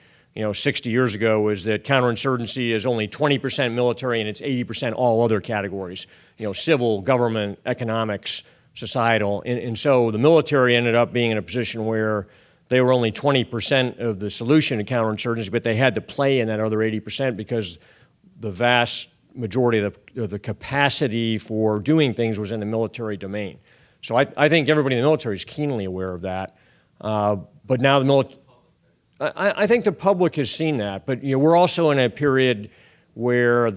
60 years ago, was that counterinsurgency is only 20% military and it's 80% all other categories, civil, government, economics, societal. And so the military ended up being in a position where they were only 20% of the solution to counterinsurgency, but they had to play in that other 80% because the vast majority of the capacity for doing things was in the military domain. So I think everybody in the military is keenly aware of that. But now the military, I think the public has seen that. But we're also in a period where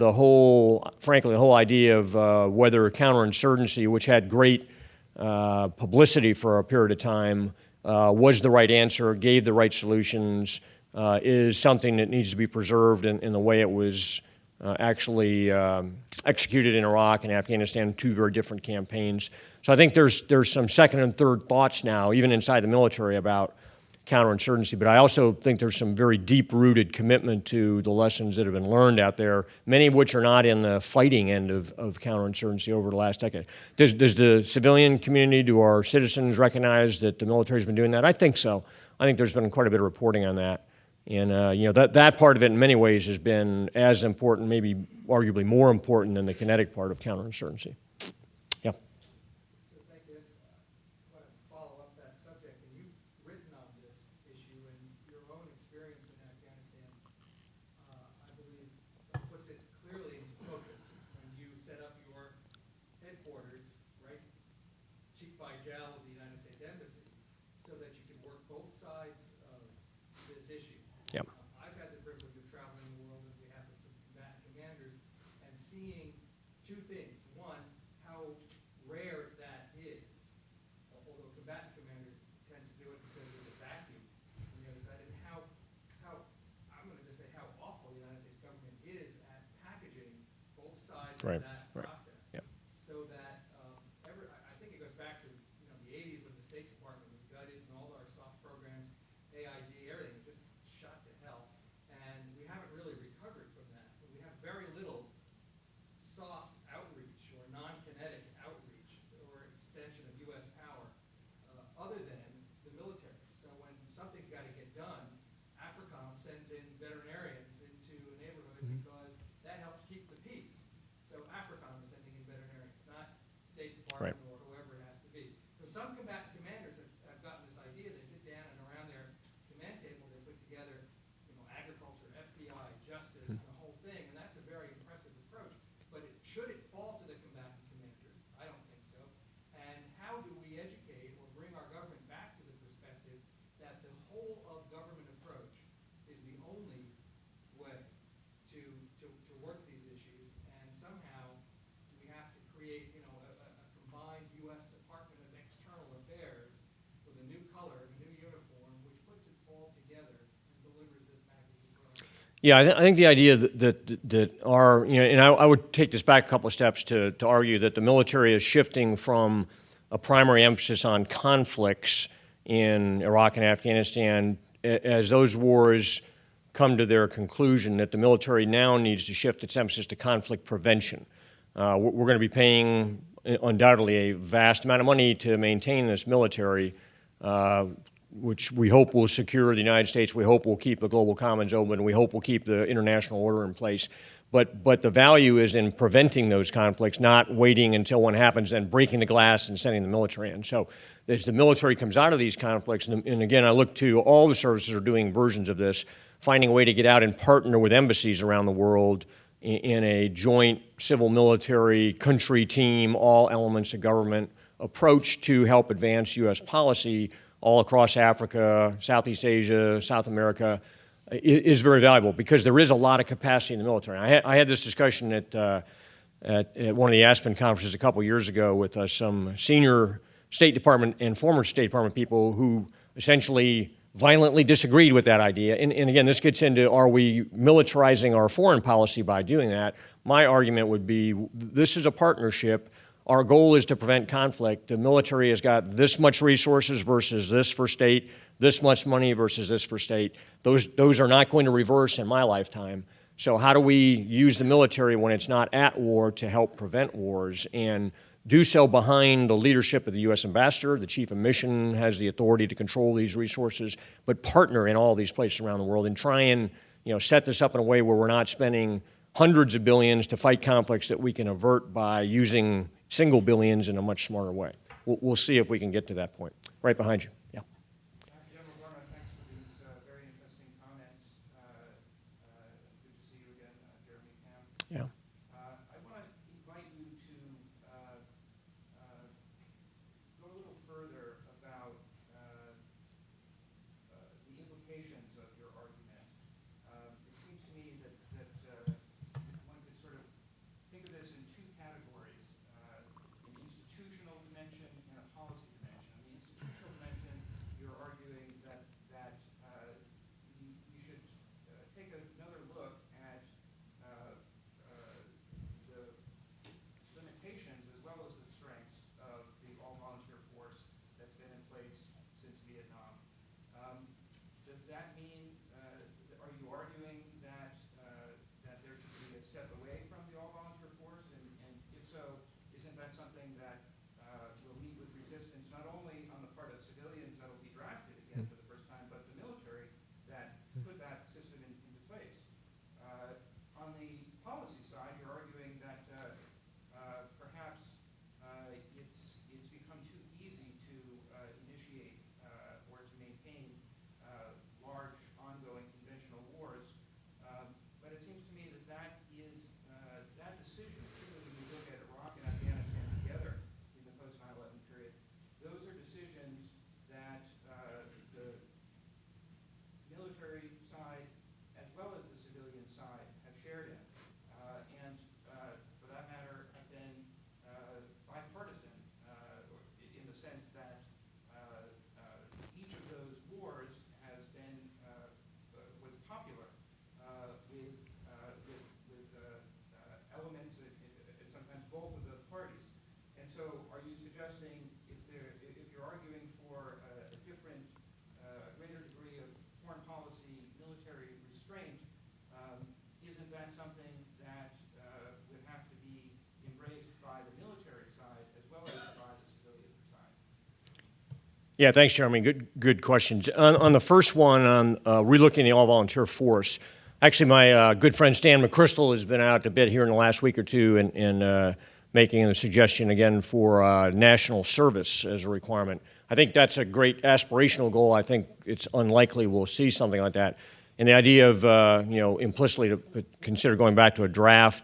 frankly, the whole idea of whether counterinsurgency, which had great publicity for a period of time, was the right answer, gave the right solutions, is something that needs to be preserved in the way it was actually executed in Iraq and Afghanistan, two very different campaigns. So I think there's some second and third thoughts now, even inside the military, about counterinsurgency. But I also think there's some very deep-rooted commitment to the lessons that have been learned out there, many of which are not in the fighting end of counterinsurgency over the last decade. Does the civilian community, do our citizens recognize that the military's been doing that? I think so. I think there's been quite a bit of reporting on that. And that part of it in many ways has been as important, maybe arguably more important than the kinetic part of counterinsurgency. Yeah. So thank you. I want to follow up that subject. And you've written on this issue, and your own experience in Afghanistan, I believe, puts it clearly into focus when you set up your headquarters, right, cheek by jowl with the United States Embassy, so that you can work both sides of this issue. Yep. I've had the privilege of traveling the world on behalf of some combatant commanders and seeing two things. One, how rare that is, although combatant commanders tend to do it because there's a vacuum on the other side, and how I'm going to just say how awful the United States government is at packaging both sides Right, of that right. process. Yep. So that I think it goes back to the 80s when the State Department was gutted and all our soft programs, AID, everything was just shot to hell. And we have Yeah, I think the idea that our, and I would take this back a couple of steps to argue that the military is shifting from a primary emphasis on conflicts in Iraq and Afghanistan as those wars come to their conclusion, that the military now needs to shift its emphasis to conflict prevention. We're going to be paying undoubtedly a vast amount of money to maintain this military, which we hope will secure the United States, we hope will keep the global commons open, we hope will keep the international order in place. But the value is in preventing those conflicts, not waiting until one happens, then breaking the glass and sending the military in. So as the military comes out of these conflicts, and again, I look to all the services are doing versions of this, finding a way to get out and partner with embassies around the world in a joint civil-military country team, all elements of government approach to help advance U.S. policy all across Africa, Southeast Asia, South America, is very valuable because there is a lot of capacity in the military. I had this discussion at one of the Aspen conferences a couple years ago with some senior State Department and former State Department people who essentially violently disagreed with that idea. And again, this gets into, are we militarizing our foreign policy by doing that? My argument would be, this is a partnership. Our goal is to prevent conflict. The military has got this much resources versus this for state, this much money versus this for state. Those are not going to reverse in my lifetime. So how do we use the military when it's not at war to help prevent wars, and do so behind the leadership of the U.S. ambassador? The chief of mission has the authority to control these resources, but partner in all these places around the world and try and set this up in a way where we're not spending hundreds of billions to fight conflicts that we can avert by using single billions in a much smarter way. We'll see if we can get to that point. Right behind you. Yeah. General Barno, thanks for these very interesting comments. Good to see you again, Jeremy Camp. Yeah. I want to invite you to go a little further about the implications of your argument. It seems to me that one could sort of think of this in two categories, an institutional dimension and a policy dimension. On the institutional dimension, you're arguing that we should take another look at the limitations as well as the strengths of the all-volunteer force that's been in place since Vietnam. Does that mean, are you arguing that there should be a step away from the all-volunteer force? And if so, isn't that something that will meet with resistance, not only on the part of civilians that will be drafted again for the first time, but the military that put that system into place? On the policy side, you're arguing that perhaps it's become too easy to initiate or to maintain large, ongoing conventional wars. But it seems to me that decision, particularly when you look at Iraq and Afghanistan together in the post-9/11 period, those are decisions that the military side as well as the civilian side have shared in, and for that matter have been bipartisan in the sense that each of those wars has been was popular with elements and sometimes both of those parties. And so, are you suggesting if you're arguing for a different, a greater degree of foreign policy, military restraint, isn't that something that would have to be embraced by the military side as well as by the civilian side? Yeah, thanks, Jeremy. Good questions. On the first one, on relooking the all-volunteer force, actually my good friend Stan McChrystal has been out a bit here in the last week or two and making a suggestion again for national service as a requirement. I think that's a great aspirational goal. I think it's unlikely we'll see something like that. And the idea of, implicitly to consider going back to a draft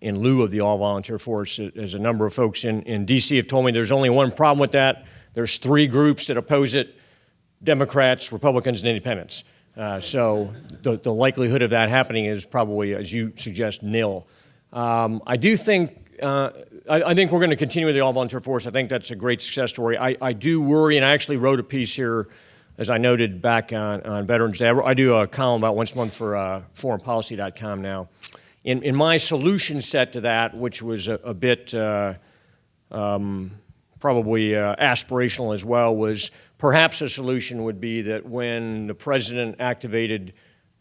in lieu of the all-volunteer force, as a number of folks in D.C. have told me, there's only one problem with that. There's three groups that oppose it: Democrats, Republicans, and Independents. So the likelihood of that happening is probably, as you suggest, nil. I do think, I think we're going to continue with the all-volunteer force. I think that's a great success story. I do worry, and I actually wrote a piece here as I noted back on Veterans Day, I do a column about once a month for foreignpolicy.com now. In my solution set to that, which was a bit probably aspirational as well, was perhaps a solution would be that when the president activated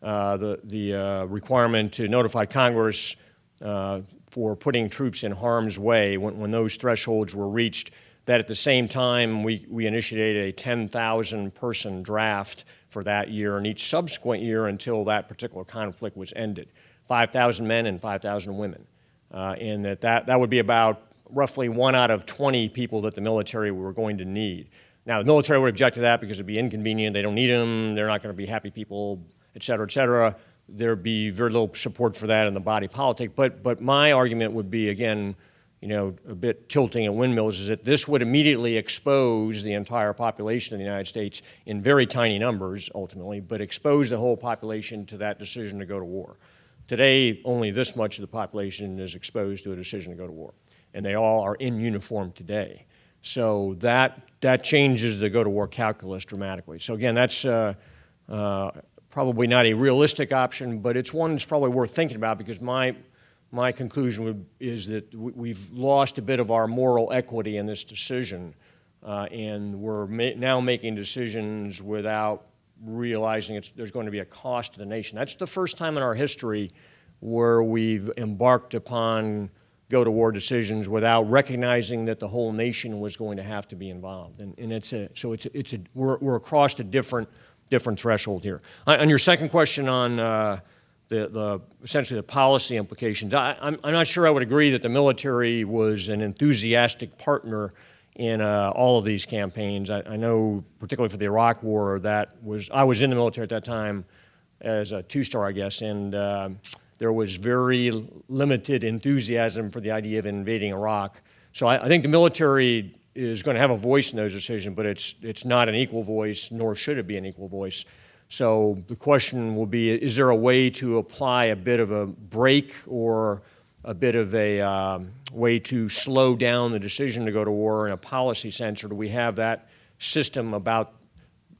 the requirement to notify Congress for putting troops in harm's way, when those thresholds were reached, that at the same time we initiated a 10,000 person draft for that year and each subsequent year until that particular conflict was ended. 5,000 men and 5,000 women. And that would be about roughly 1 out of 20 people that the military were going to need. Now, the military would object to that because it'd be inconvenient. They don't need them. They're not going to be happy people, et cetera, et cetera. There'd be very little support for that in the body politic. But my argument would be, again, a bit tilting at windmills, is that this would immediately expose the entire population of the United States in very tiny numbers, ultimately, but expose the whole population to that decision to go to war. Today, only this much of the population is exposed to a decision to go to war, and they all are in uniform today. So that changes the go-to-war calculus dramatically. So again, that's probably not a realistic option, but it's one that's probably worth thinking about, because my conclusion is that we've lost a bit of our moral equity in this decision, and we're now making decisions without realizing there's going to be a cost to the nation. That's the first time in our history where we've embarked upon go-to-war decisions without recognizing that the whole nation was going to have to be involved. And we're across a different threshold here. On your second question on essentially the policy implications, I'm not sure I would agree that the military was an enthusiastic partner in all of these campaigns. I know, particularly for the Iraq War, I was in the military at that time as a two-star, I guess, and there was very limited enthusiasm for the idea of invading Iraq. So I think the military is going to have a voice in those decisions, but it's not an equal voice, nor should it be an equal voice. So the question will be, is there a way to apply a bit of a brake or a bit of a way to slow down the decision to go to war in a policy sense, or do we have that system about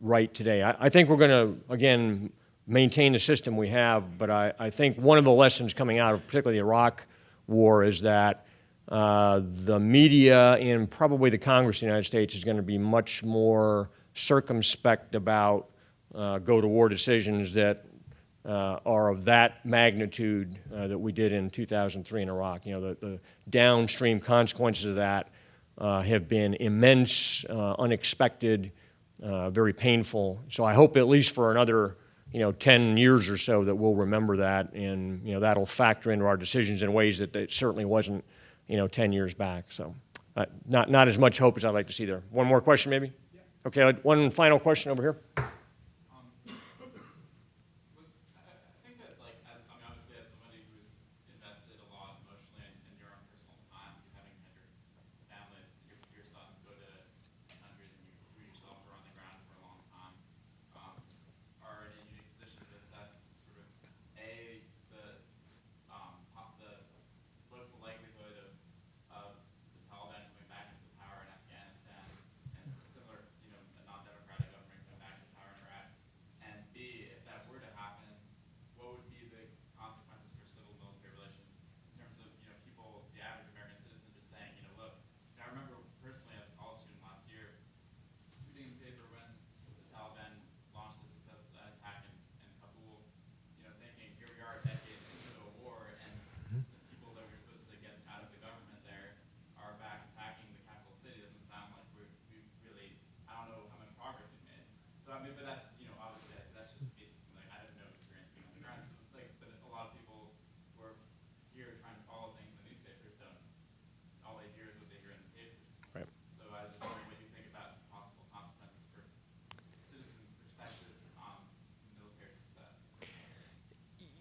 right today? I think we're going to, again, maintain the system we have, but I think one of the lessons coming out of particularly the Iraq War is that the media and probably the Congress of the United States is going to be much more circumspect about go-to-war decisions that are of that magnitude that we did in 2003 in Iraq. The downstream consequences of that have been immense, unexpected, very painful. So I hope at least for another 10 years or so that we'll remember that, and that'll factor into our decisions in ways that it certainly wasn't 10 years back. So not as much hope as I'd like to see there. One more question maybe? Yeah. Okay, one final question over here.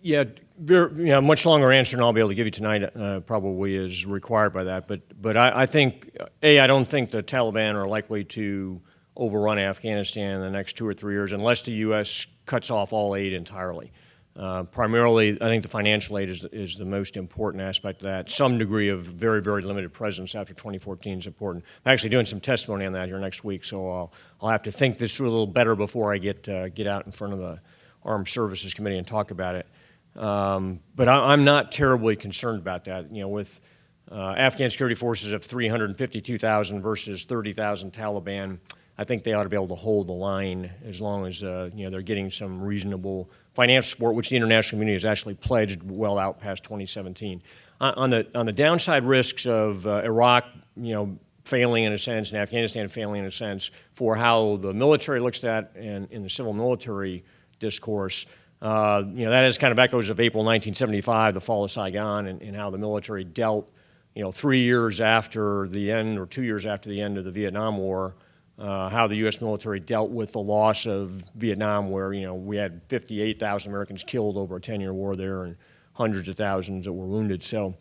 Yeah, much longer answer than I'll be able to give you tonight probably is required by that. But I think, I don't think the Taliban are likely to overrun Afghanistan in the next 2 or 3 years unless the U.S. cuts off all aid entirely. Primarily, I think the financial aid is the most important aspect of that. Some degree of very, very limited presence after 2014 is important. I'm actually doing some testimony on that here next week, so I'll have to think this through a little better before I get out in front of the Armed Services Committee and talk about it. But I'm not terribly concerned about that. You know, with Afghan security forces of 352,000 versus 30,000 Taliban, I think they ought to be able to hold the line as long as they're getting some reasonable financial support, which the international community has actually pledged well out past 2017. On the downside risks of Iraq, failing in a sense, and Afghanistan failing in a sense, for how the military looks at and in the civil military discourse, that has kind of echoes of April 1975, the fall of Saigon, and how the military dealt, 3 years after the end or 2 years after the end of the Vietnam War. How the U.S. military dealt with the loss of Vietnam, where we had 58,000 Americans killed over a 10-year war there, and hundreds of thousands that were wounded. So,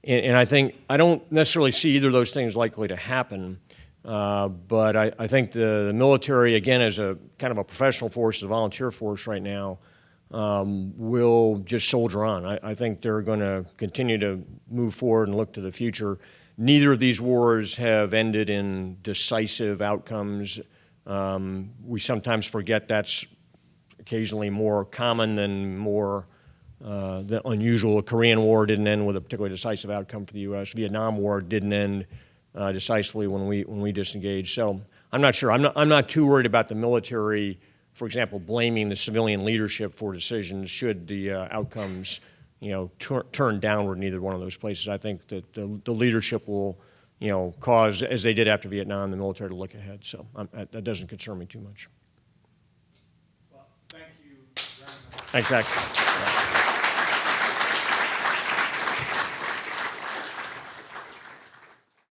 and I think I don't necessarily see either of those things likely to happen, but I think the military, again, as a kind of a professional force, a volunteer force right now, will just soldier on. I think they're going to continue to move forward and look to the future. Neither of these wars have ended in decisive outcomes. We sometimes forget that's occasionally more common than more than unusual. The Korean War didn't end with a particularly decisive outcome for the U.S. Vietnam War didn't end decisively when we disengaged. So I'm not sure. I'm not too worried about the military, for example, blaming the civilian leadership for decisions should the outcomes turn downward in either one of those places. I think that the leadership will, cause, as they did after Vietnam, the military to look ahead. So that doesn't concern me too much. Well, thank you very much. Thanks, Zach.